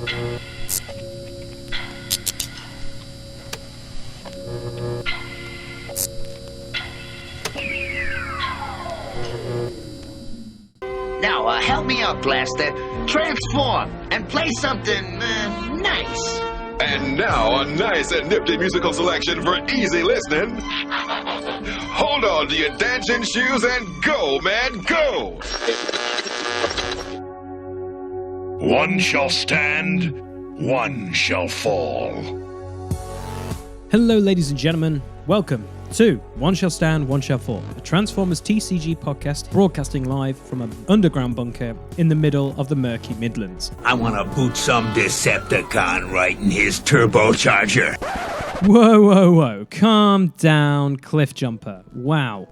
Now, help me out, Blaster. Transform and play something nice. And now, a nice and nifty musical selection for easy listening. Hold on to your dancing shoes and go, man, go! One shall stand, one shall fall. Hello, ladies and gentlemen. Welcome to One Shall Stand, One Shall Fall, a Transformers TCG podcast broadcasting live from an underground bunker in the middle of the murky Midlands. I want to boot some Decepticon right in his turbocharger. Whoa. Calm down, Cliff Jumper. Wow.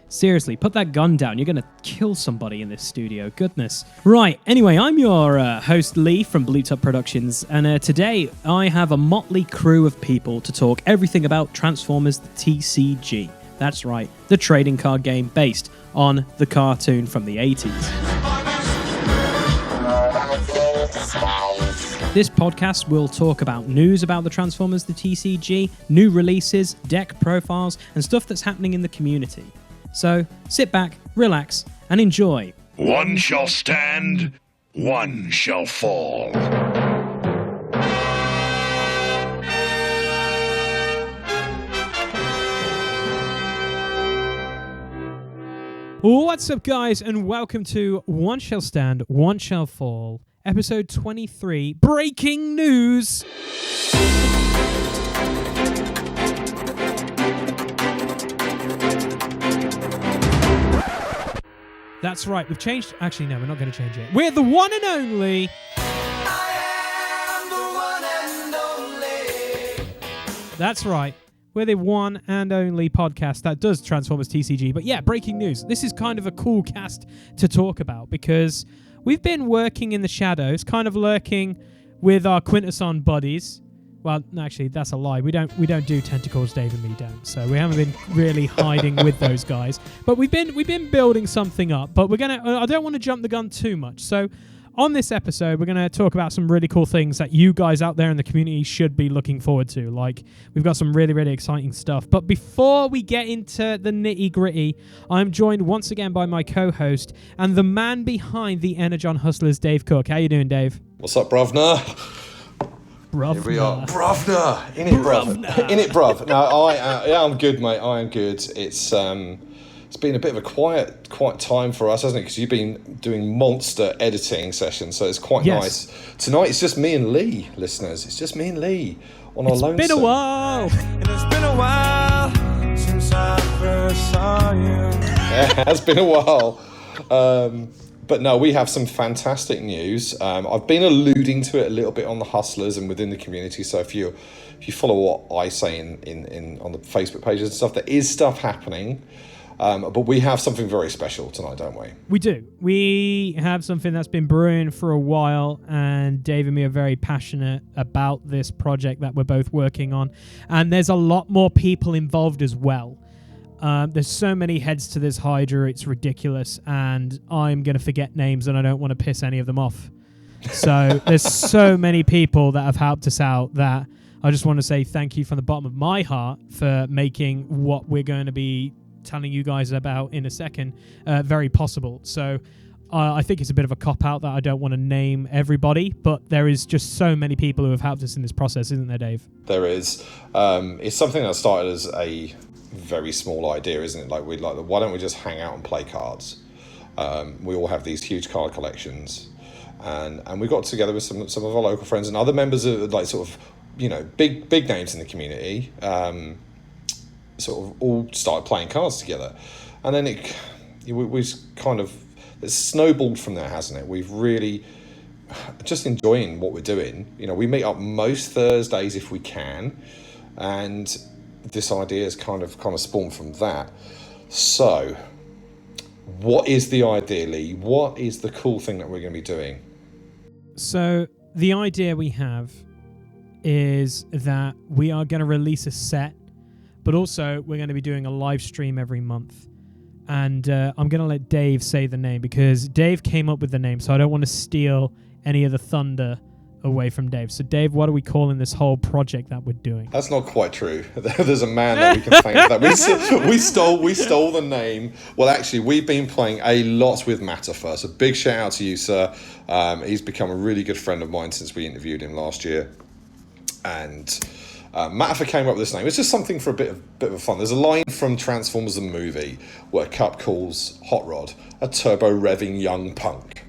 Seriously, put that gun down. You're going to kill somebody in this studio. Goodness. Right, anyway, I'm your host, Lee, from Blue Top Productions, and today I have a motley crew of people to talk everything about Transformers TCG. That's right, the trading card game based on the cartoon from the 80s. This podcast will talk about news about the Transformers the TCG, new releases, deck profiles, and stuff that's happening in the community. So, sit back, relax, and enjoy. One shall stand, one shall fall. What's up, guys, and welcome to One Shall Stand, One Shall Fall, episode 23, Breaking News! That's right, we've changed... Actually, no, we're not going to change it. We're the one and only... I am the one and only... That's right. We're the one and only podcast that does Transformers TCG. But yeah, breaking news. This is kind of a cool cast to talk about because we've been working in the shadows, kind of lurking with our Quintesson buddies. Well, no, actually, that's a lie. We don't do tentacles, Dave and me don't. So we haven't been really hiding with those guys. But we've been building something up. But I don't want to jump the gun too much. So on this episode, we're gonna talk about some really cool things that you guys out there in the community should be looking forward to. Like, we've got some really, really exciting stuff. But before we get into the nitty gritty, I'm joined once again by my co-host and the man behind the ENERGON Hustlers, Dave Cook. How you doing, Dave? What's up, bruvna? Bruvna. Here we are. Bruvna. In it, bruv. In it, bruv. No, I'm good, mate. I am good. It's been a bit of a quiet time for us, hasn't it? Because you've been doing monster editing sessions, so it's quite nice. Tonight it's just me and Lee, listeners. It's just me and Lee on our lonesome. It's been a while. And it's been a while since I first saw you. Yeah, it has been a while. But no, we have some fantastic news. I've been alluding to it a little bit on the Hustlers and within the community. So if you follow what I say in on the Facebook pages and stuff, there is stuff happening. But we have something very special tonight, don't we? We do. We have something that's been brewing for a while, and Dave and me are very passionate about this project that we're both working on. And there's a lot more people involved as well. There's so many heads to this Hydra, it's ridiculous, and I'm going to forget names, and I don't want to piss any of them off. So there's so many people that have helped us out that I just want to say thank you from the bottom of my heart for making what we're going to be telling you guys about in a second very possible. So I think it's a bit of a cop-out that I don't want to name everybody, but there is just so many people who have helped us in this process, isn't there, Dave? There is. It's something that started as a very small idea, isn't it? Why don't we just hang out and play cards? We all have these huge card collections, and we got together with some of our local friends and other members of big names in the community. Sort of all started playing cards together, and then it's snowballed from there, hasn't it? We've really just enjoying what we're doing. We meet up most Thursdays if we can, and this idea is kind of spawned from that. So what is the idea, Lee? What is the cool thing that we're going to be doing? So the idea we have is that we are going to release a set, but also we're going to be doing a live stream every month. And I'm going to let Dave say the name because Dave came up with the name, so I don't want to steal any of the thunder away from Dave. So, Dave, what are we calling this whole project that we're doing? That's not quite true. There's a man that we can thank for that. We stole the name. Well, actually, we've been playing a lot with Matterfer. So big shout out to you, sir. He's become a really good friend of mine since we interviewed him last year. And Matterfer came up with this name. It's just something for a bit of fun. There's a line from Transformers the movie where Cup calls Hot Rod a turbo-revving young punk.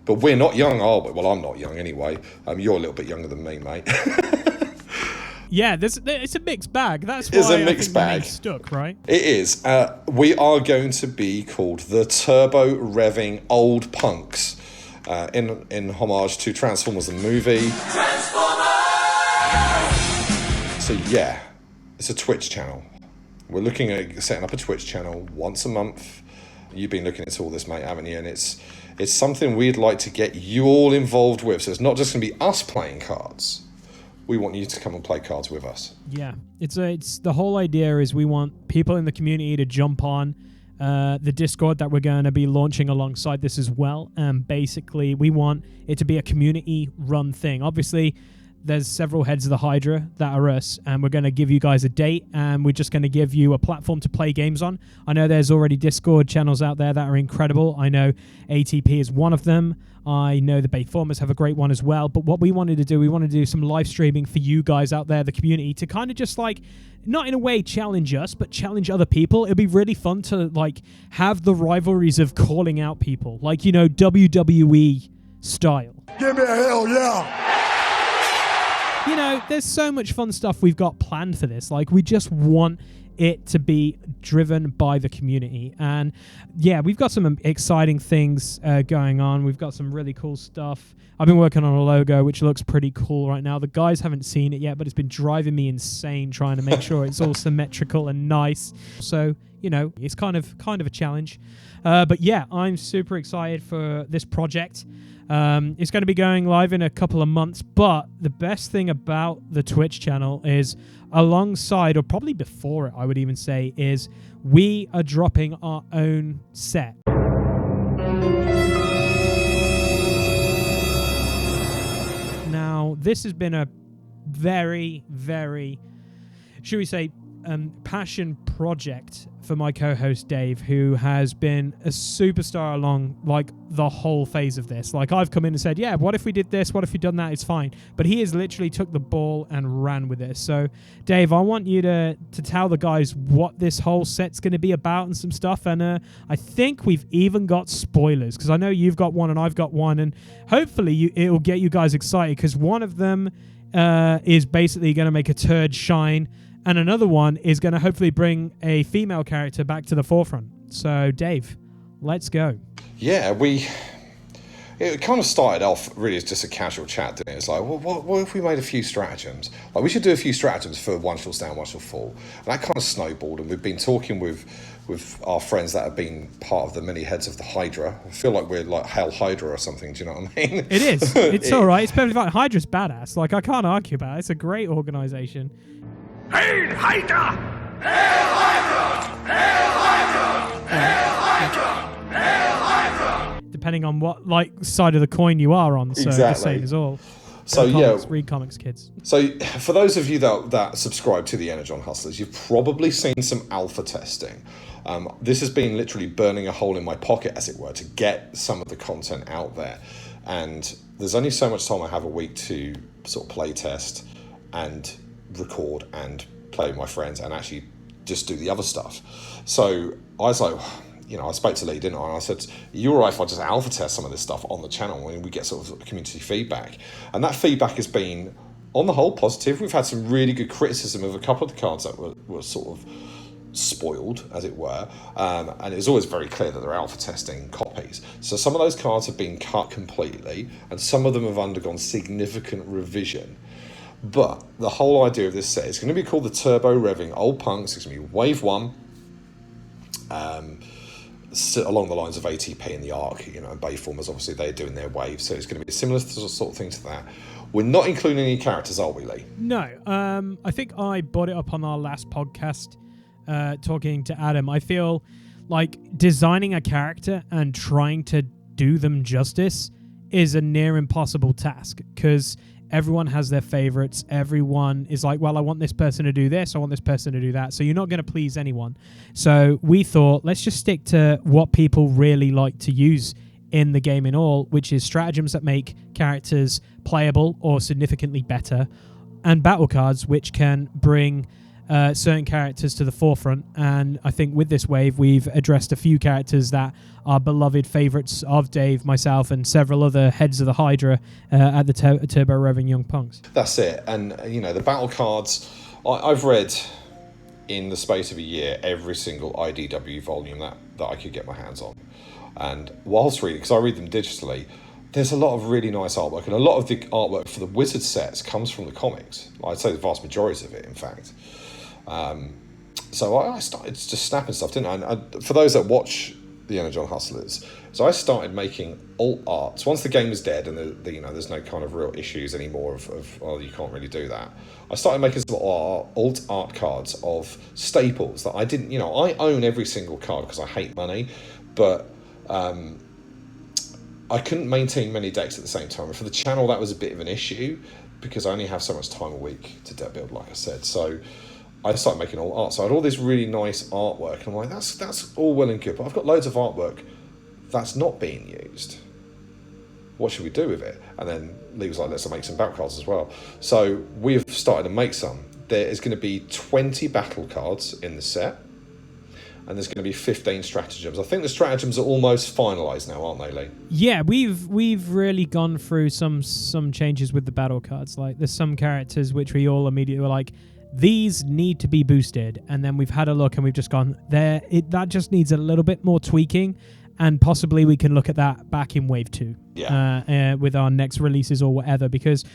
But we're not young, are we? Well, I'm not young anyway. You're a little bit younger than me, mate. Yeah, it's a mixed bag. That's why it's a I mixed think bag. the name's stuck, right? It is. We are going to be called the turbo-revving old punks in homage to Transformers the movie. Transformers! So yeah, it's a Twitch channel. We're looking at setting up a Twitch channel once a month. You've been looking into all this, mate, haven't you? And it's something we'd like to get you all involved with. So it's not just going to be us playing cards. We want you to come and play cards with us. Yeah, it's the whole idea is we want people in the community to jump on the Discord that we're going to be launching alongside this as well. And basically, we want it to be a community-run thing. Obviously, there's several heads of the Hydra that are us, and we're going to give you guys a date, and we're just going to give you a platform to play games on. I know there's already Discord channels out there that are incredible. I know ATP is one of them. I know the Bayformers have a great one as well. But what we wanted to do, we wanted to do some live streaming for you guys out there, the community, to kind of just like, not in a way challenge us, but challenge other people. It'd be really fun to like have the rivalries of calling out people, like, you know, WWE style. Give me a hell yeah! You know, there's so much fun stuff we've got planned for this. Like, we just want it to be driven by the community. And yeah, we've got some exciting things going on. We've got some really cool stuff. I've been working on a logo, which looks pretty cool right now. The guys haven't seen it yet, but it's been driving me insane trying to make sure it's all symmetrical and nice. So, you know, it's kind of a challenge. But yeah, I'm super excited for this project. It's going to be going live in a couple of months, but the best thing about the Twitch channel is alongside, or probably before it, I would even say, is we are dropping our own set. Now, this has been a very, very, should we say, passion project for my co-host Dave, who has been a superstar along like the whole phase of this. Like, I've come in and said, yeah, what if we did this? What if we done that? It's fine. But he has literally took the ball and ran with it. So Dave, I want you to tell the guys what this whole set's going to be about and some stuff. And I think we've even got spoilers, because I know you've got one and I've got one, and hopefully it'll get you guys excited, because one of them is basically going to make a turd shine, and another one is going to hopefully bring a female character back to the forefront. So, Dave, let's go. Yeah, it kind of started off really as just a casual chat, didn't it? It's like, well, what if we made a few stratagems? Like, we should do a few stratagems for one shall stand, one shall fall. And that kind of snowballed, and we've been talking with our friends that have been part of the many heads of the Hydra. I feel like we're like Hail Hydra or something, do you know what I mean? It is. It's all right. It's perfectly fine. Hydra's badass. Like, I can't argue about it. It's a great organization. Hail Hydra! Hail Hydra! Hail Hydra! Hail Hydra! Hail Hydra! Depending on what like side of the coin you are on. So Exactly. the same as all. So Read comics, kids. So for those of you that subscribe to the ENERGON Hustlers, you've probably seen some alpha testing. This has been literally burning a hole in my pocket, as it were, to get some of the content out there. And there's only so much time I have a week to sort of play test and record and play with my friends and actually just do the other stuff. So I was like, you know, I spoke to Lee, didn't I? And I said, you all right if I just alpha test some of this stuff on the channel and we get sort of community feedback? And that feedback has been, on the whole, positive. We've had some really good criticism of a couple of the cards that were sort of spoiled, as it were. And it was always very clear that they're alpha testing copies. So some of those cards have been cut completely, and some of them have undergone significant revision. But the whole idea of this set is going to be called the Turbo Revving Old Punks. It's going to be Wave 1, along the lines of ATP and the Arc, you know, and Bayformers, obviously, they're doing their waves. So it's going to be a similar sort of thing to that. We're not including any characters, are we, Lee? No. I think I brought it up on our last podcast, talking to Adam. I feel like designing a character and trying to do them justice is a near impossible task because everyone has their favorites. Everyone is like, well, I want this person to do this. I want this person to do that. So you're not going to please anyone. So we thought, let's just stick to what people really like to use in the game in all, which is stratagems that make characters playable or significantly better, and battle cards which can bring certain characters to the forefront. And I think with this wave, we've addressed a few characters that are beloved favorites of Dave, myself, and several other heads of the Hydra at the Turbo Revving Young Punks. That's it. And, the battle cards, I've read in the space of a year every single IDW volume that I could get my hands on. And whilst reading, because I read them digitally, there's a lot of really nice artwork. And a lot of the artwork for the Wizard sets comes from the comics. I'd say the vast majority of it, in fact. So I started just snapping stuff, didn't I? And for those that watch the ENERGON Hustlers, so I started making alt arts. Once the game was dead and there's no kind of real issues anymore of well, you can't really do that. I started making some alt art cards of staples that I didn't, I own every single card because I hate money, but I couldn't maintain many decks at the same time. And for the channel, that was a bit of an issue because I only have so much time a week to deck build, like I said. So I started making all art. So I had all this really nice artwork, and I'm like, that's all well and good, but I've got loads of artwork that's not being used. What should we do with it? And then Lee was like, let's make some battle cards as well. So we've started to make some. There is going to be 20 battle cards in the set, and there's going to be 15 stratagems. I think the stratagems are almost finalised now, aren't they, Lee? Yeah, we've really gone through some changes with the battle cards. Like, there's some characters which we all immediately were like, these need to be boosted, and then we've had a look and we've just gone there. That just needs a little bit more tweaking, and possibly we can look at that back in Wave 2 with our next releases or whatever. Because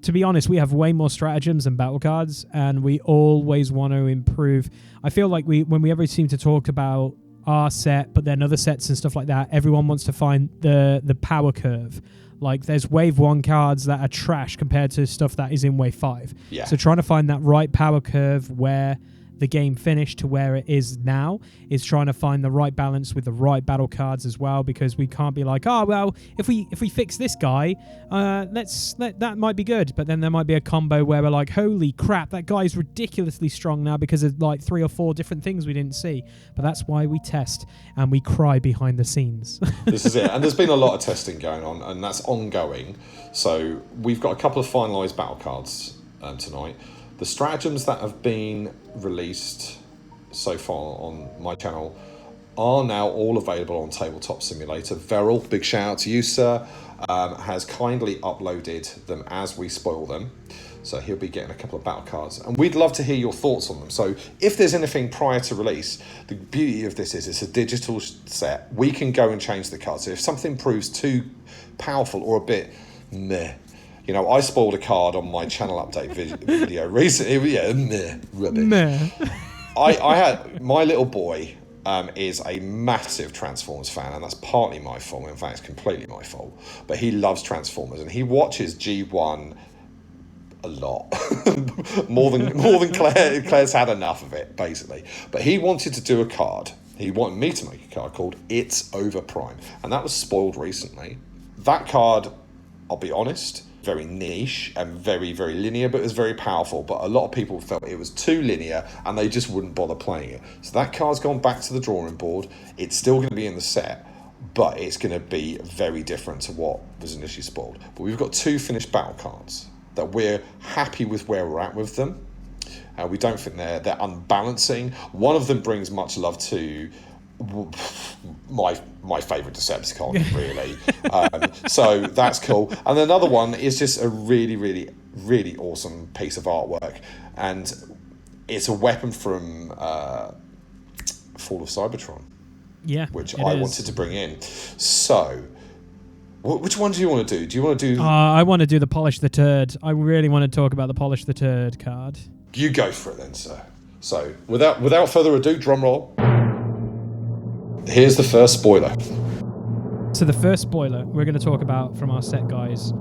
to be honest, we have way more stratagems than battle cards, and we always want to improve. I feel like when we ever seem to talk about our set, but then other sets and stuff like that, everyone wants to find the power curve. Like, there's Wave 1 cards that are trash compared to stuff that is in Wave 5. Yeah. So trying to find that right power curve where the game finished to where it is now is trying to find the right balance with the right battle cards as well, because we can't be like, oh, well, if we fix this guy, that might be good. But then there might be a combo where we're like, holy crap, that guy's ridiculously strong now because of like 3 or 4 different things we didn't see. But that's why we test and we cry behind the scenes. This is it. And there's been a lot of testing going on, and that's ongoing. So we've got a couple of finalised battle cards tonight. The stratagems that have been released so far on my channel are now all available on Tabletop Simulator. Veril, big shout out to you, sir, has kindly uploaded them as we spoil them. So he'll be getting a couple of battle cards. And we'd love to hear your thoughts on them. So if there's anything prior to release, the beauty of this is it's a digital set. We can go and change the cards. So if something proves too powerful or a bit meh, I spoiled a card on my channel update video recently. Yeah, meh, rubbish. Meh. I had my little boy is a massive Transformers fan, and that's partly my fault. In fact, it's completely my fault. But he loves Transformers, and he watches G1 a lot, more than Claire. Claire's had enough of it, basically. But he wanted to do a card. He wanted me to make a card called It's Over Prime, and that was spoiled recently. That card, I'll be honest, very niche and very, very linear, but it was very powerful. But a lot of people felt it was too linear and they just wouldn't bother playing it. So that card's gone back to the drawing board. It's still going to be in the set, but it's going to be very different to what was initially spoiled. But we've got 2 finished battle cards that we're happy with where we're at with them. We don't think they're unbalancing. One of them brings much love to my favourite Decepticon, really. So that's cool. And another one is just a really, really, really awesome piece of artwork, and it's a weapon from Fall of Cybertron. Yeah, which I wanted to bring in. So, which one do you want to do? Do you want to do? I want to do the Polish the Turd. I really want to talk about the Polish the Turd card. You go for it then, sir. So, without further ado, drum roll. Here's the first spoiler. So the first spoiler we're going to talk about from our set, guys. I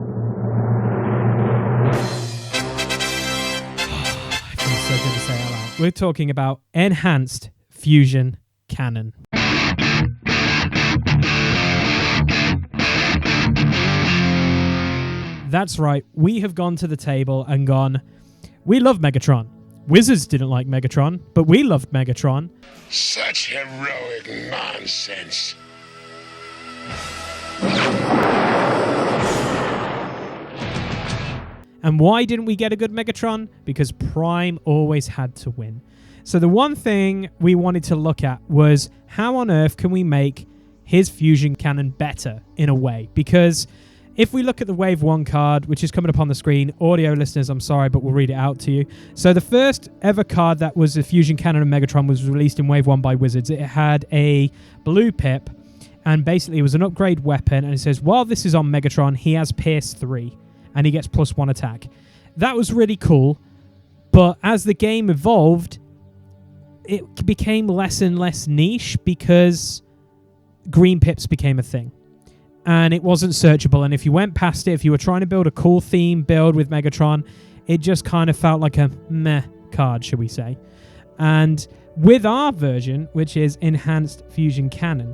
feel so good to say out loud. We're talking about Enhanced Fusion Cannon. that's right. We have gone to the table and gone, we love Megatron. Wizards didn't like Megatron, but we loved Megatron. Such heroic nonsense. And why didn't we get a good Megatron? Because Prime always had to win. So the one thing we wanted to look at was how on earth can we make his fusion cannon better in a way? Because if we look at the Wave 1 card, which is coming up on the screen, audio listeners, I'm sorry, but we'll read it out to you. So the first ever card that was a fusion cannon of Megatron was released in Wave 1 by Wizards. It had a blue pip, and basically it was an upgrade weapon, and it says, while this is on Megatron, he has Pierce 3. And he gets +1 attack. That was really cool, but as the game evolved, it became less and less niche because green pips became a thing. And it wasn't searchable, and if you went past it, if you were trying to build a cool theme build with Megatron, it just kind of felt like a meh card, should we say. And with our version, which is Enhanced Fusion Cannon,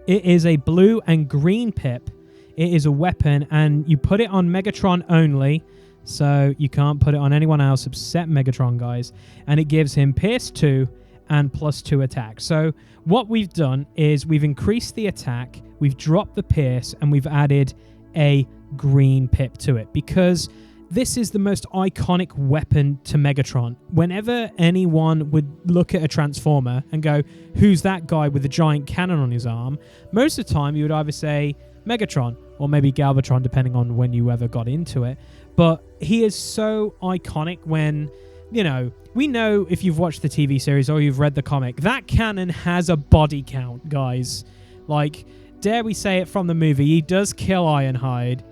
it is a blue and green pip. It is a weapon, and you put it on Megatron only, so you can't put it on anyone else except Megatron, guys. And it gives him Pierce 2 and +2 attack. So what we've done is we've increased the attack, we've dropped the Pierce, and we've added a green pip to it, because this is the most iconic weapon to Megatron. Whenever anyone would look at a Transformer and go, who's that guy with the giant cannon on his arm? Most of the time, you would either say Megatron, or maybe Galvatron, depending on when you ever got into it. But he is so iconic when, we know if you've watched the TV series or you've read the comic, that cannon has a body count, guys. Like, dare we say it from the movie, he does kill Ironhide.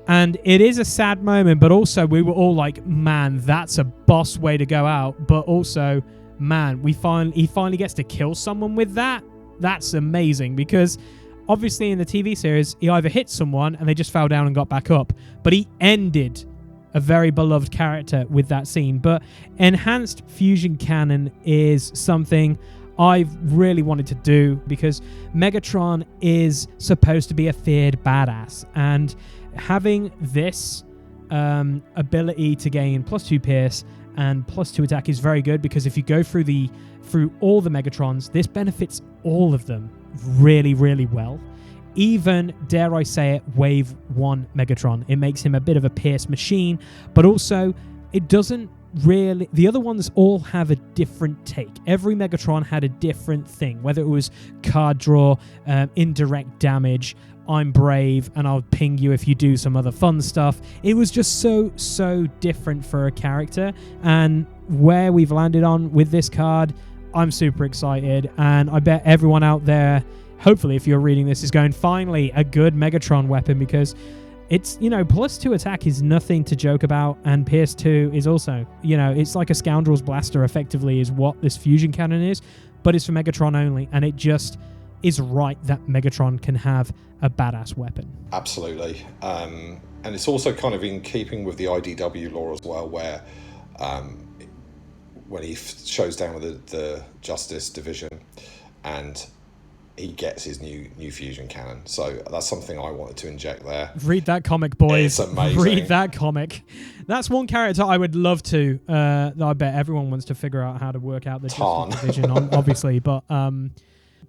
And it is a sad moment, but also we were all like, man, that's a boss way to go out. But also, man, he finally gets to kill someone with that. That's amazing, because obviously in the TV series, he either hit someone and they just fell down and got back up, but he ended a very beloved character with that scene. But Enhanced Fusion Cannon is something I've really wanted to do, because Megatron is supposed to be a feared badass, and having this ability to gain +2 Pierce and +2 attack is very good, because if you go through all the Megatrons, this benefits all of them really, really well. Even, dare I say it, Wave 1 Megatron. It makes him a bit of a Pierce machine, but also it doesn't really... The other ones all have a different take. Every Megatron had a different thing, whether it was card draw, indirect damage, I'm brave and I'll ping you if you do some other fun stuff. It was just so different for a character, and where we've landed on with this card, I'm super excited, and I bet everyone out there, hopefully if you're reading this, is going, finally a good Megatron weapon, because it's, +2 attack is nothing to joke about, and Pierce 2 is also, it's like a Scoundrel's Blaster effectively is what this fusion cannon is, but it's for Megatron only, and it just is right that Megatron can have a badass weapon. Absolutely. And it's also kind of in keeping with the IDW lore as well, where when he shows down with the Justice Division and he gets his new fusion cannon. So that's something I wanted to inject there. Read that comic, boys. It's amazing. Read that comic. That's one character I would love to, that I bet everyone wants to figure out how to work out the Justice Division, obviously. But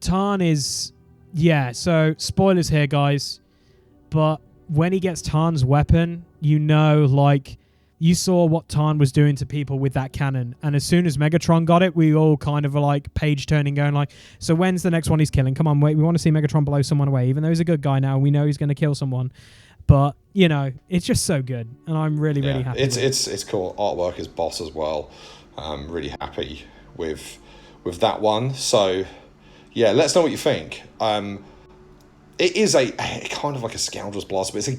Tarn is... Yeah, so spoilers here, guys. But when he gets Tarn's weapon, you saw what Tarn was doing to people with that cannon. And as soon as Megatron got it, we all kind of were like page-turning, going like, so when's the next one he's killing? Come on, wait, we want to see Megatron blow someone away. Even though he's a good guy now, we know he's going to kill someone. But, it's just so good. And I'm really, really happy. It's cool. Artwork is boss as well. I'm really happy with that one. So, yeah, let us know what you think. It is a kind of like a Scoundrel's Blast, but it's a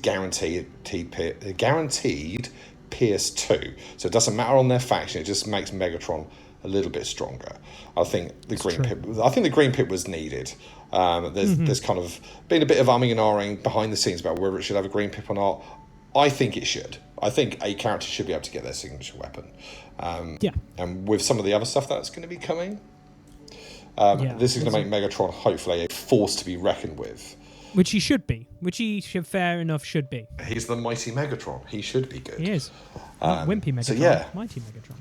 guaranteed Pierce 2. So it doesn't matter on their faction, it just makes Megatron a little bit stronger. I think the green pip was needed. There's kind of been a bit of umming and ahhing behind the scenes about whether it should have a green pip or not. I think it should. I think a character should be able to get their signature weapon. And with some of the other stuff that's going to be coming, this is going to make Megatron hopefully a force to be reckoned with. Which he should be. Which he should, fair enough, should be. He's the mighty Megatron. He should be good. He is. Not wimpy Megatron. So yeah. Mighty Megatron.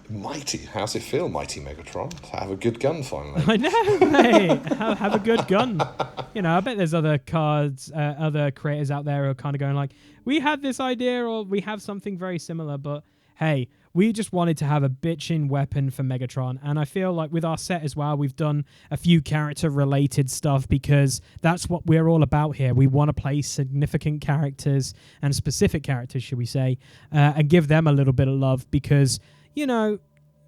Mighty. How's it feel, mighty Megatron? To have a good gun finally. I know, mate. Have a good gun. You know, I bet there's other cards, other creators out there who are kind of going like, we had this idea or we have something very similar, but hey, we just wanted to have a bitchin' weapon for Megatron. And I feel like with our set as well, we've done a few character-related stuff because that's what we're all about here. We want to play significant characters and specific characters, should we say, and give them a little bit of love because, you know,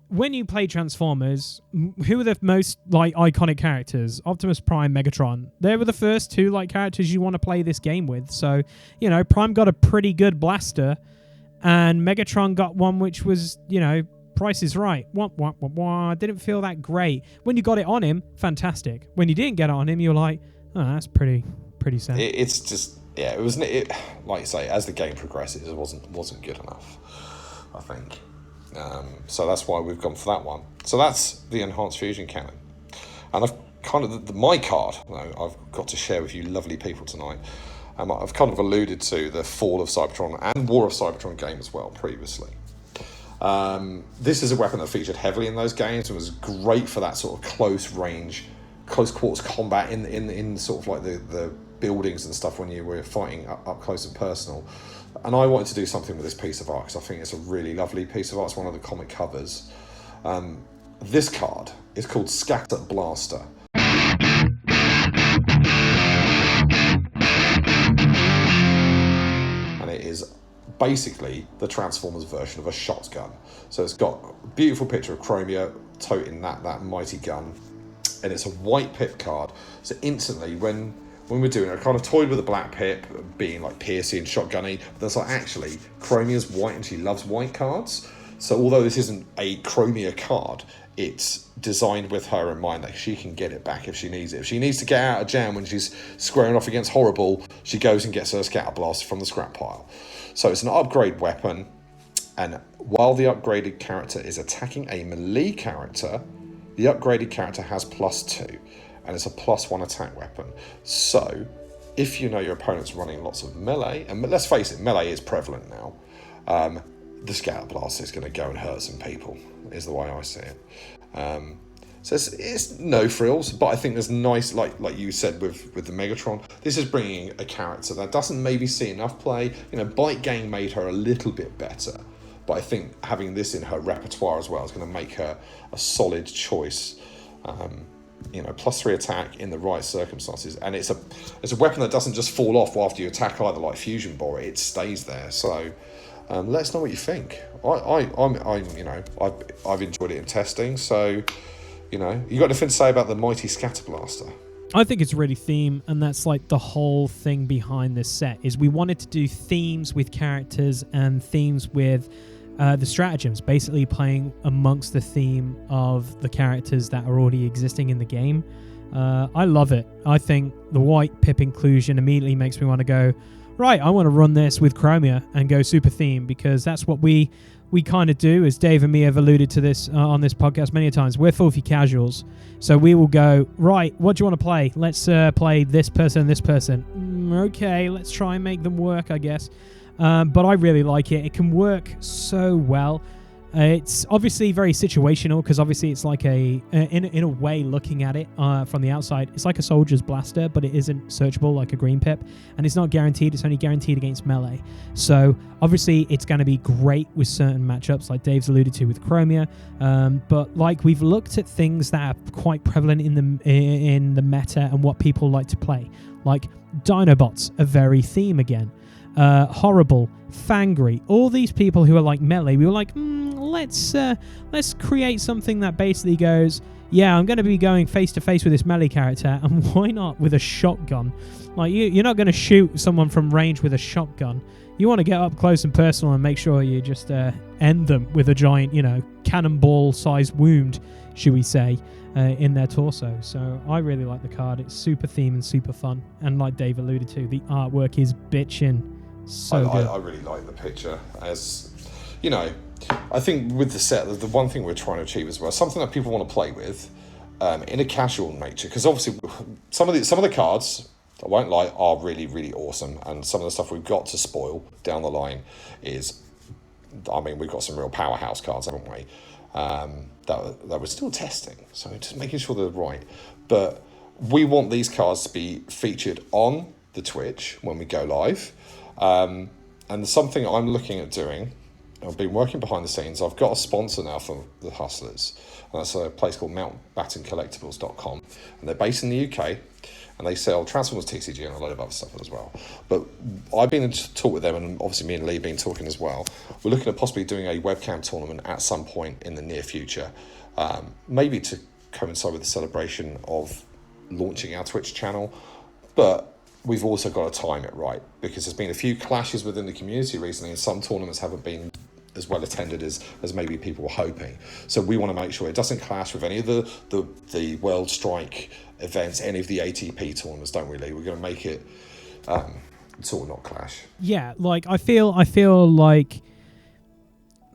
when you play Transformers, who are the most like iconic characters? Optimus Prime, Megatron. They were the first two like characters you want to play this game with. So, you know, Prime got a pretty good blaster, and Megatron got one which was, you know, Price is Right. Didn't feel that great. When you got it on him, fantastic. When you didn't get it on him, you're like, oh, that's pretty sad. It's just, yeah, it wasn't. Like you say, as the game progresses, it wasn't good enough, I think. So that's why we've gone for that one. So that's the Enhanced Fusion Cannon. And I've kind of, my card, I've got to share with you lovely people tonight. I've kind of alluded to the Fall of Cybertron and War of Cybertron game as well previously. This is a weapon that featured heavily in those games and was great for that sort of close range, close quarters combat in sort of like the buildings and stuff when you were fighting up close and personal. And I wanted to do something with this piece of art because I think it's a really lovely piece of art. It's one of the comic covers. This card is called Scatter Blaster. And it is basically the Transformers version of a shotgun. So it's got a beautiful picture of Chromia toting that mighty gun. And it's a white pip card. So instantly when we're doing it, I kind of toyed with the black pip, being like piercy and shotgunny, but that's like actually, Chromia's white and she loves white cards. So although this isn't a Chromia card, it's designed with her in mind that she can get it back if she needs it. If she needs to get out of jam when she's squaring off against Horrible, she goes and gets her Scatter Blaster from the scrap pile. So it's an upgrade weapon, and while the upgraded character is attacking a melee character, the upgraded character has +2. And it's a +1 attack weapon. So, if you know your opponent's running lots of melee, and let's face it, melee is prevalent now, the Scatter Blast is going to go and hurt some people, is the way I see it. So it's no frills, but I think there's nice, like you said with the Megatron, this is bringing a character that doesn't maybe see enough play. You know, Bite Gang made her a little bit better, but I think having this in her repertoire as well is going to make her a solid choice. You know, +3 attack in the right circumstances, and it's a weapon that doesn't just fall off after you attack either, like Fusion Bore. It stays there. So let us know what you think. I've enjoyed it in testing. So you know, you got anything to say about the mighty Scatter Blaster? I think it's really theme, and that's like the whole thing behind this set. Is we wanted to do themes with characters and themes with the stratagems, basically playing amongst the theme of the characters that are already existing in the game. I love it. I think the white pip inclusion immediately makes me want to go, right, I want to run this with Chromia and go super theme, because that's what we kind of do, as Dave and me have alluded to this on this podcast many times. We're filthy casuals. So we will go, right, what do you want to play? Let's play this person and this person. Okay, let's try and make them work, I guess. But I really like it. It can work so well. It's obviously very situational, because obviously it's like in a way, looking at it from the outside, it's like a soldier's blaster, but it isn't searchable like a green pip, and it's not guaranteed. It's only guaranteed against melee. So obviously it's going to be great with certain matchups, like Dave's alluded to with Chromia. But like, we've looked at things that are quite prevalent in the meta and what people like to play, like Dinobots, a very theme again. Horrible, Fangry, all these people who are like melee, we were like, let's create something that basically goes, yeah, I'm going to be going face to face with this melee character, and why not with a shotgun? Like, you're not going to shoot someone from range with a shotgun. You want to get up close and personal and make sure you just end them with a giant, cannonball-sized wound, should we say, in their torso. So I really like the card. It's super theme and super fun, and like Dave alluded to, the artwork is bitchin'. So good. I really like the picture. As you know, I think with the set, the one thing we're trying to achieve as well, something that people want to play with in a casual nature, because obviously some of the cards, I won't lie, are really, really awesome. And some of the stuff we've got to spoil down the line is, I mean, we've got some real powerhouse cards, haven't we? That we're still testing. So just making sure they're right. But we want these cards to be featured on the Twitch when we go live. And something I'm looking at doing, I've been working behind the scenes. I've got a sponsor now for the Hustlers, and that's a place called mountbattencollectibles.com, and they're based in the UK, and they sell Transformers TCG and a load of other stuff as well. But I've been in talk with them, and obviously me and Lee have been talking as well. We're looking at possibly doing a webcam tournament at some point in the near future, maybe to coincide with the celebration of launching our Twitch channel, but we've also got to time it right, because there's been a few clashes within the community recently, and some tournaments haven't been as well attended as maybe people were hoping. So we want to make sure it doesn't clash with any of the World Strike events, any of the ATP tournaments, don't we, Lee? We're going to make it sort of not clash. Yeah, like I feel like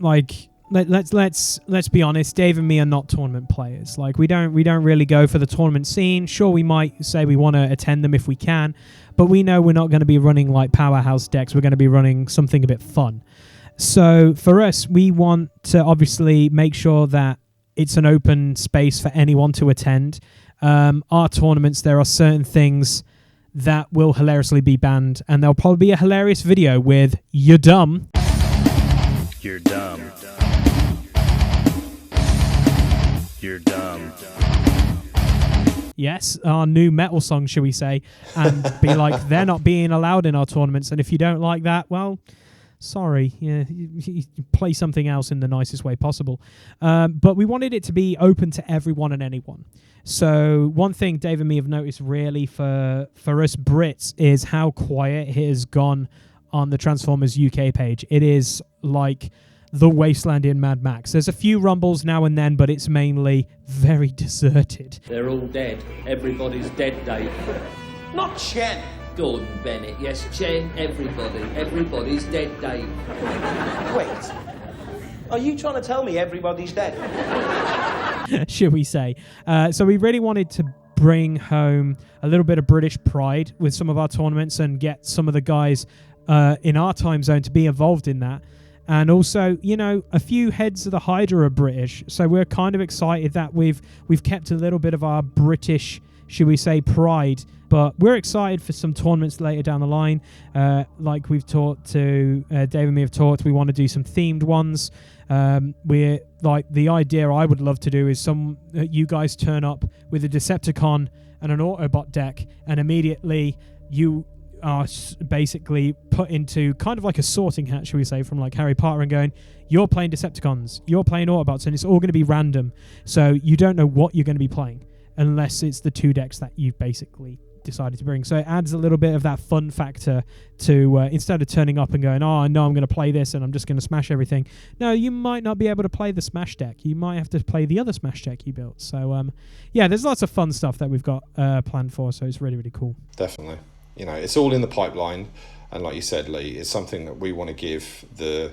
let's be honest, Dave and me are not tournament players. Like we don't really go for the tournament scene. Sure, we might say we want to attend them if we can, but we know we're not going to be running like powerhouse decks. We're going to be running something a bit fun. So for us, we want to obviously make sure that it's an open space for anyone to attend. Our tournaments, there are certain things that will hilariously be banned, and there'll probably be a hilarious video with "You're dumb." You're dumb. You're dumb. Yes, our new metal song, shall we say, and be like, they're not being allowed in our tournaments, and if you don't like that, well, sorry, yeah, you play something else in the nicest way possible. But we wanted it to be open to everyone and anyone. So one thing Dave and me have noticed really for us Brits is how quiet it has gone on the Transformers UK page. It is like the wasteland in Mad Max. There's a few rumbles now and then, but it's mainly very deserted. They're all dead. Everybody's dead, Dave. Not Chen. Gordon Bennett, yes, Chen, everybody. Everybody's dead, Dave. Wait. Are you trying to tell me everybody's dead? Should we say. So we really wanted to bring home a little bit of British pride with some of our tournaments and get some of the guys in our time zone to be involved in that. And also, you know, a few heads of the Hydra are British, so we're kind of excited that we've kept a little bit of our British, should we say, pride. But we're excited for some tournaments later down the line. Like we've talked to, Dave and me have talked, we want to do some themed ones. We're like, the idea I would love to do is you guys turn up with a Decepticon and an Autobot deck, and immediately you are basically put into kind of like a sorting hat, shall we say, from like Harry Potter, and going, you're playing Decepticons, you're playing Autobots, and it's all going to be random. So you don't know what you're going to be playing unless it's the two decks that you've basically decided to bring. So it adds a little bit of that fun factor to instead of turning up and going, oh, I know I'm going to play this and I'm just going to smash everything. No, you might not be able to play the smash deck. You might have to play the other smash deck you built. So yeah, there's lots of fun stuff that we've got planned for, so it's really, really cool. Definitely. You know, it's all in the pipeline, and like you said, Lee, it's something that we want to give the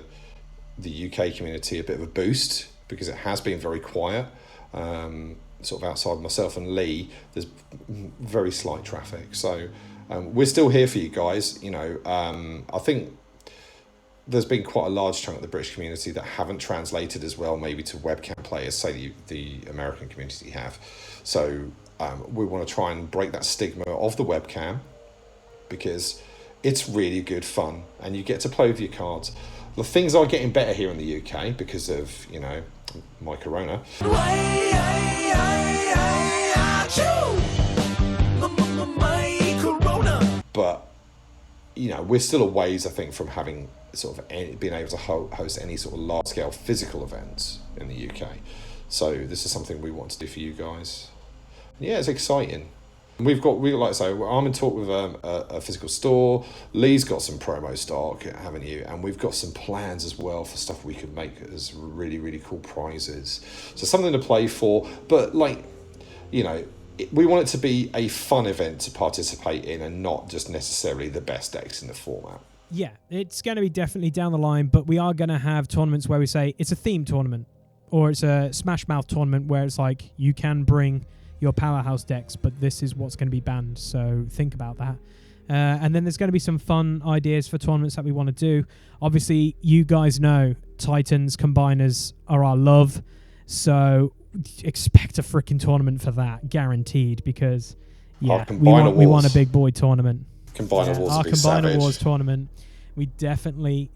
UK community a bit of a boost, because it has been very quiet. Sort of outside myself and Lee, there's very slight traffic. So we're still here for you guys. You know, I think there's been quite a large chunk of the British community that haven't translated as well, maybe to webcam players, say the American community have. So we want to try and break that stigma of the webcam, because it's really good fun and you get to play with your cards. The things are getting better here in the UK because of, you know, my corona. But, you know, we're still a ways, I think, from having sort of being able to host any sort of large-scale physical events in the UK. So this is something we want to do for you guys. Yeah, it's exciting. We've got, like I say, I'm in talk with a physical store. Lee's got some promo stock, haven't you? And we've got some plans as well for stuff we could make as really, really cool prizes. So something to play for, but like, you know, we want it to be a fun event to participate in and not just necessarily the best decks in the format. Yeah, it's going to be definitely down the line, but we are going to have tournaments where we say it's a theme tournament, or it's a Smash Mouth tournament where it's like you can bring your powerhouse decks, but this is what's going to be banned. So think about that. And then there's going to be some fun ideas for tournaments that we want to do. Obviously, you guys know Titans combiners are our love, so expect a freaking tournament for that, guaranteed. Because we want a big boy tournament. Combiner Wars, our Combiner Wars tournament. We definitely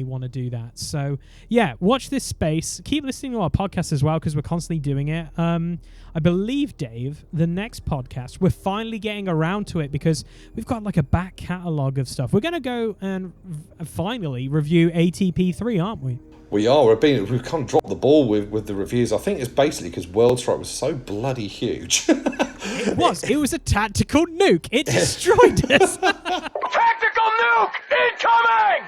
want to do that. So, yeah, watch this space. Keep listening to our podcast as well, because we're constantly doing it. I believe, Dave, the next podcast, we're finally getting around to it because we've got like a back catalogue of stuff. We're going to go and finally review ATP3, aren't we? We are. We've kind of dropped the ball with the reviews. I think it's basically because World Strike was so bloody huge. It was. It was a tactical nuke. It destroyed us. Tactical nuke incoming!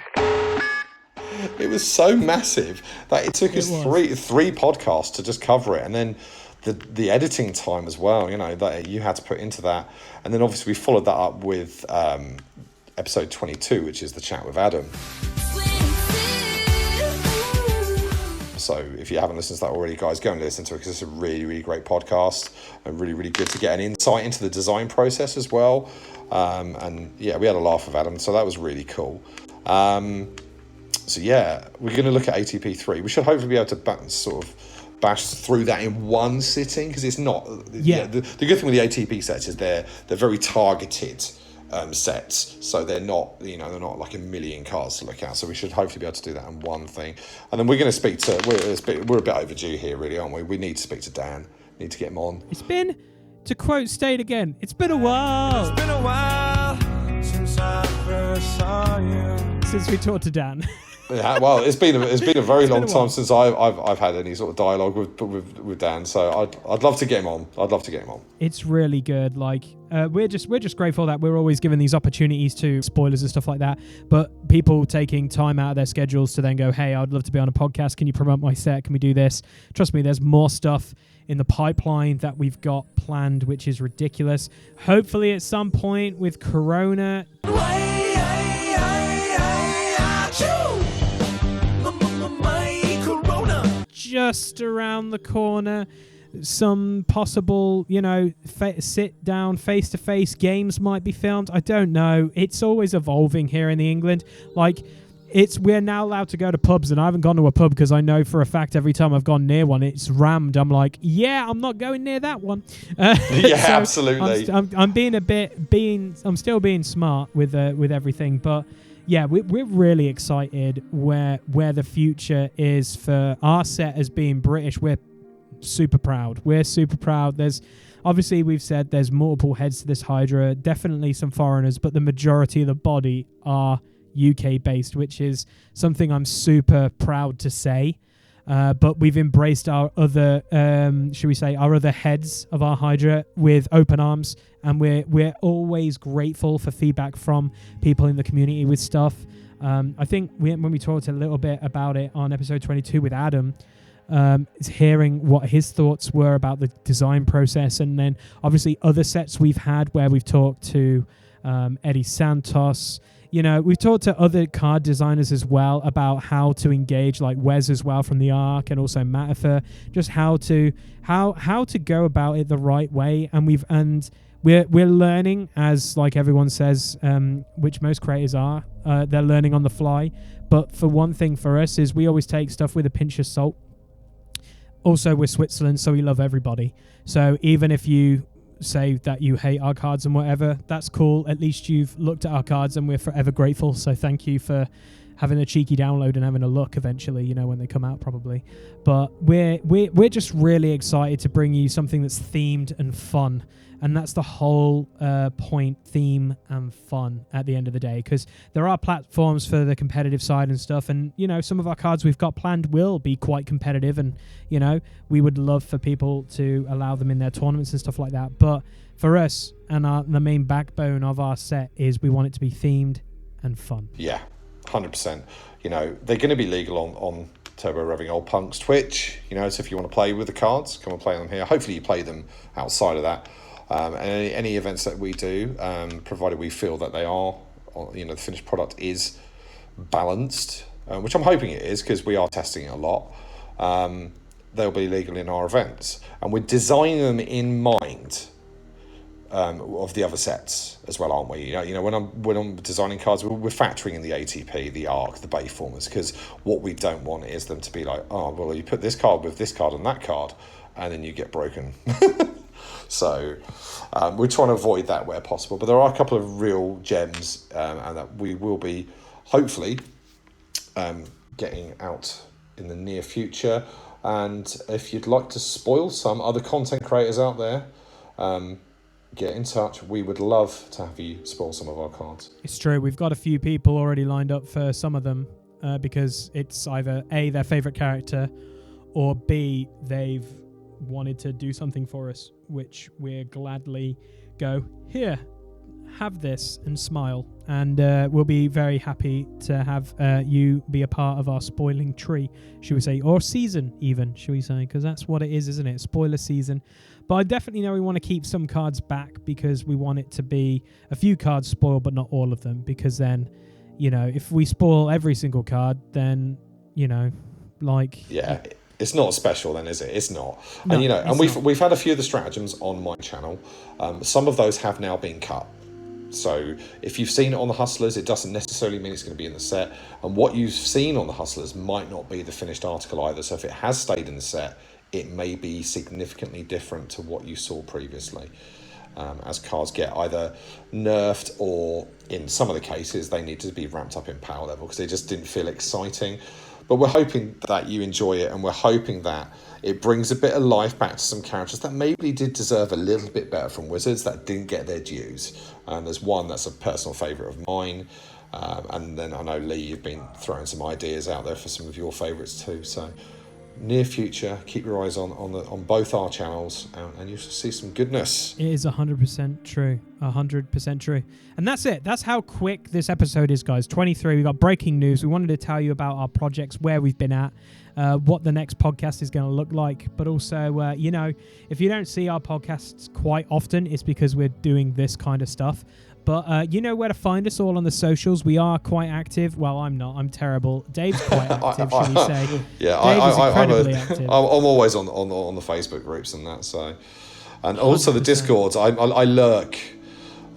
It was so massive that it took us three podcasts to just cover it, and then the editing time as well. You know that you had to put into that, and then obviously we followed that up with episode 22, which is the chat with Adam. So if you haven't listened to that already, guys, go and listen to it because it's a really, really great podcast and really, really good to get an insight into the design process as well. And yeah, we had a laugh with Adam, so that was really cool. So yeah, we're going to look at ATP3. We should hopefully be able to bash through that in one sitting because it's not. Yeah. The good thing with the ATP sets is they're very targeted. Sets, so they're not like a million cards to look at, so we should hopefully be able to do that in one thing. And then we're going to speak to we're a bit overdue here, really, aren't we? We need to speak to Dan, need to get him on. It's been, to quote State again, it's been a while. It's been a while since I first saw you. Since we talked to Dan. Yeah, well, it's been a very long time since I've had any sort of dialogue with Dan, so I'd love to get him on. It's really good. Like we're just grateful that we're always given these opportunities to spoilers and stuff like that. But people taking time out of their schedules to then go, hey, I'd love to be on a podcast. Can you promote my set? Can we do this? Trust me, there's more stuff in the pipeline that we've got planned, which is ridiculous. Hopefully, at some point with Corona. Just around the corner, some possible, sit down face-to-face games might be filmed. I don't know. It's always evolving here in the England. Like, we're now allowed to go to pubs, and I haven't gone to a pub because I know for a fact every time I've gone near one, it's rammed. I'm like, yeah, I'm not going near that one. Yeah, so absolutely. I'm still being smart with everything, but. Yeah, we're really excited where the future is for our set as being British. We're super proud. There's obviously, we've said there's multiple heads to this Hydra, definitely some foreigners, but the majority of the body are UK based, which is something I'm super proud to say. But we've embraced our other, our other heads of our Hydra with open arms, and we're always grateful for feedback from people in the community with stuff. I think when we talked a little bit about it on episode 22 with Adam, hearing what his thoughts were about the design process, and then obviously other sets we've had where we've talked to Eddie Santos. We've talked to other card designers as well about how to engage, like Wes as well from the Arc, and also Matafer, just how to go about it the right way. And we're learning, as like everyone says, which most creators are. They're learning on the fly. But for one thing for us is we always take stuff with a pinch of salt. Also, we're Switzerland, so we love everybody. So even if you say that you hate our cards and whatever, that's cool. At least you've looked at our cards, and we're forever grateful. So thank you for having a cheeky download and having a look eventually, when they come out probably. But we're just really excited to bring you something that's themed and fun. And that's the whole point, theme and fun at the end of the day, because there are platforms for the competitive side and stuff. And, some of our cards we've got planned will be quite competitive. And, we would love for people to allow them in their tournaments and stuff like that. But for us, and the main backbone of our set is we want it to be themed and fun. Yeah, 100%. They're going to be legal on Turbo Revving Old Punk's Twitch. So if you want to play with the cards, come and play them here. Hopefully you play them outside of that. And any events that we do, provided we feel that they are, the finished product is balanced, which I'm hoping it is, because we are testing it a lot. they'll be legal in our events, and we're designing them in mind of the other sets as well, aren't we? You know, when I'm designing cards, we're factoring in the ATP, the ARC, the Bayformers, because what we don't want is them to be like, oh, well, you put this card with this card and that card, and then you get broken. So we're trying to avoid that where possible. But there are a couple of real gems, and that we will be hopefully getting out in the near future. And if you'd like to spoil some other content creators out there, get in touch. We would love to have you spoil some of our cards. It's true. We've got a few people already lined up for some of them because it's either A, their favourite character, or B, they've wanted to do something for us, which we're gladly go, here, have this, and smile. And we'll be very happy to have you be a part of our spoiling tree, should we say, or season even, should we say, because that's what it is, isn't it? Spoiler season. But I definitely know we want to keep some cards back because we want it to be a few cards spoiled, but not all of them, because then, you know, if we spoil every single card, then, you know, like... Yeah, it's not special then, is it? It's not. No, and, you know, and we've had a few of the stratagems on my channel. Some of those have now been cut. So if you've seen it on the Hustlers, it doesn't necessarily mean it's going to be in the set. And what you've seen on the Hustlers might not be the finished article either. So if it has stayed in the set, it may be significantly different to what you saw previously. As cards get either nerfed or, in some of the cases, they need to be ramped up in power level because they just didn't feel exciting. But we're hoping that you enjoy it, and we're hoping that it brings a bit of life back to some characters that maybe did deserve a little bit better from Wizards that didn't get their dues. There's one that's a personal favourite of mine, and then I know, Lee, you've been throwing some ideas out there for some of your favourites too. So near future, keep your eyes on both our channels, and you'll see some goodness. It is 100% true. 100% true. And that's it. That's how quick this episode is, guys. 23. We got breaking news. We wanted to tell you about our projects, where we've been at, what the next podcast is going to look like. But also, you know, if you don't see our podcasts quite often, it's because we're doing this kind of stuff. But you know where to find us all on the socials. We are quite active. Well, I'm not. I'm terrible. Dave's quite active, should we say. Yeah, Dave is incredibly active. I'm always on the Facebook groups and that. So, and also 100%. The Discords. I lurk.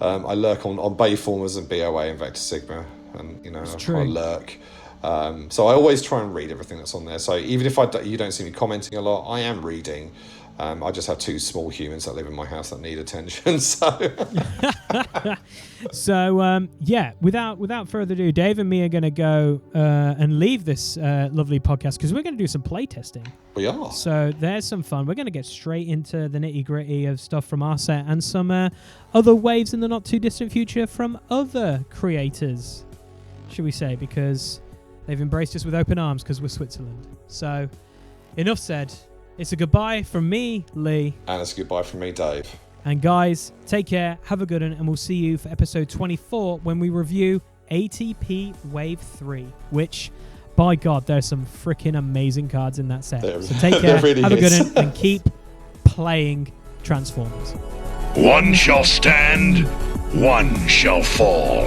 I lurk on Bayformers and BOA and Vector Sigma, and you know I lurk. So I always try and read everything that's on there. So even if you don't see me commenting a lot, I am reading. I just have two small humans that live in my house that need attention. So, yeah. Without further ado, Dave and me are going to go and leave this lovely podcast because we're going to do some play testing. We are. So there's some fun. We're going to get straight into the nitty gritty of stuff from our set and some other waves in the not too distant future from other creators, should we say? Because they've embraced us with open arms because we're Switzerland. So, enough said. It's a goodbye from me, Lee. And it's a goodbye from me, Dave. And guys, take care, have a good one, and we'll see you for episode 24 when we review ATP Wave 3, which, by God, there's some freaking amazing cards in that set. So take care, really have a good one, is. and keep playing Transformers. One shall stand, one shall fall.